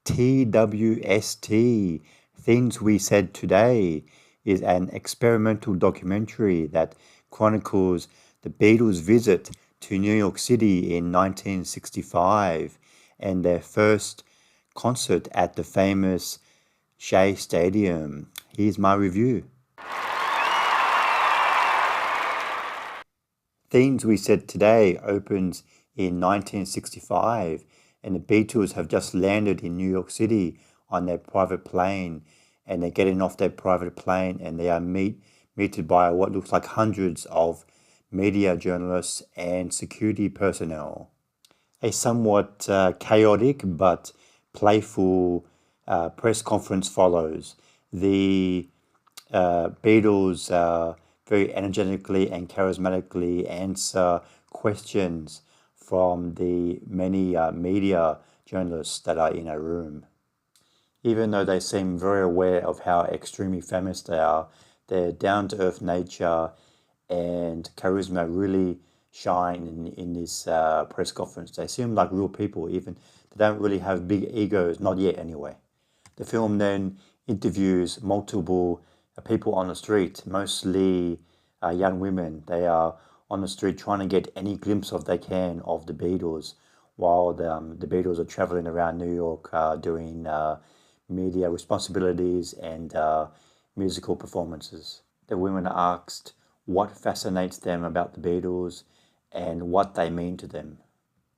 TWST, Things We Said Today, is an experimental documentary that chronicles the Beatles' visit to New York City in 1965 and their first concert at the famous Shea Stadium. Here's my review. Things We Said Today opens in 1965, and the Beatles have just landed in New York City on their private plane, and they're getting off their private plane, and they are meted by what looks like hundreds of media journalists and security personnel. A somewhat chaotic but playful press conference follows. The Beatles very energetically and charismatically answer questions from the many media journalists that are in a room. Even though they seem very aware of how extremely famous they are, their down-to-earth nature and charisma really shine in this press conference. They seem like real people, even they don't really have big egos, not yet anyway. The film then interviews multiple people on the street, mostly young women. They are on the street trying to get any glimpse of they can of the Beatles, while the Beatles are traveling around New York doing media responsibilities and musical performances. The women are asked what fascinates them about the Beatles and what they mean to them.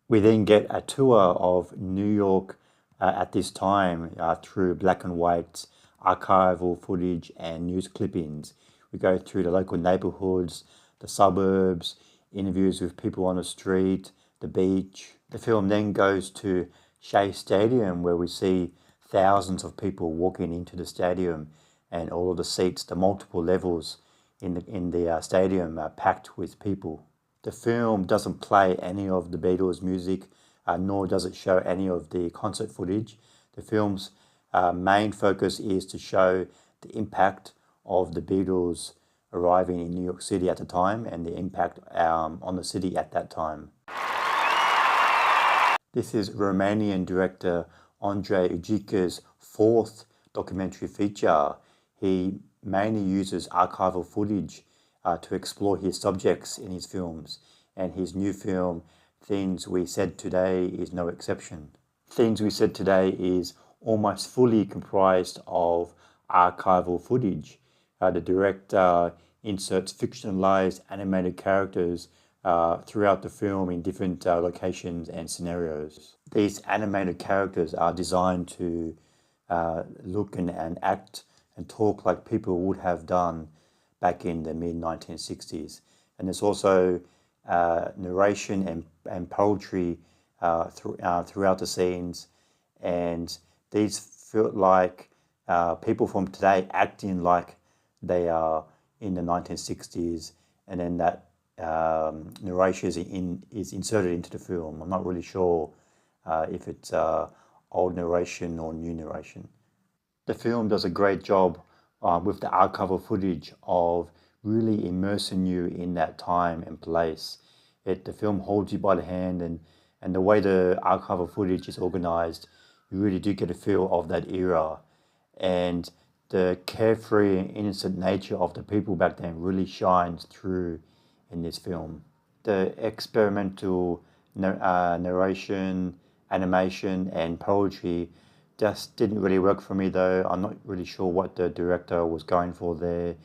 We then get a tour of New York at this time through black and white archival footage and news clippings. We go through the local neighborhoods, the suburbs, interviews with people on the street, the beach. The film then goes to Shea Stadium, where we see thousands of people walking into the stadium, and all of the seats, the multiple levels in the stadium are packed with people. The film doesn't play any of the Beatles' music, nor does it show any of the concert footage. The film's main focus is to show the impact of the Beatles arriving in New York City at the time and the impact on the city at that time. This is Romanian director Andrei Ujica's fourth documentary feature. He mainly uses archival footage to explore his subjects in his films, and his new film, Things We Said Today, is no exception. Things We Said Today is almost fully comprised of archival footage. The director inserts fictionalized animated characters throughout the film in different locations and scenarios. These animated characters are designed to look and act and talk like people would have done back in the mid-1960s. And there's also narration and poetry throughout the scenes, and these feel like people from today acting like they are in the 1960s, and then that narration is inserted into the film. I'm not really sure if it's old narration or new narration. The film does a great job with the archival footage of really immersing you in that time and place. The film holds you by the hand, and the way the archival footage is organized, you really do get a feel of that era. And the carefree and innocent nature of the people back then really shines through in this film. The experimental narration, animation, and poetry just didn't really work for me, though. I'm not really sure what the director was going for there.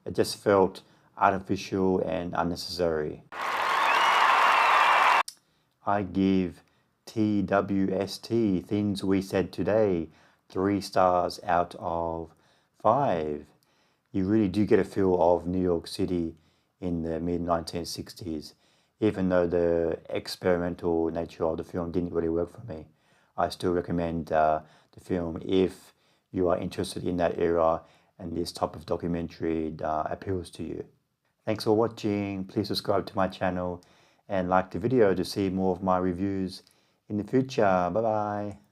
It just felt artificial and unnecessary. I give TWST, Things We Said Today, 3 stars out of 5. You really do get a feel of New York City in the mid-1960s, even though the experimental nature of the film didn't really work for me. I still recommend the film if you are interested in that era and this type of documentary appeals to you. Thanks for watching. Please subscribe to my channel and like the video to see more of my reviews in the future. Bye bye.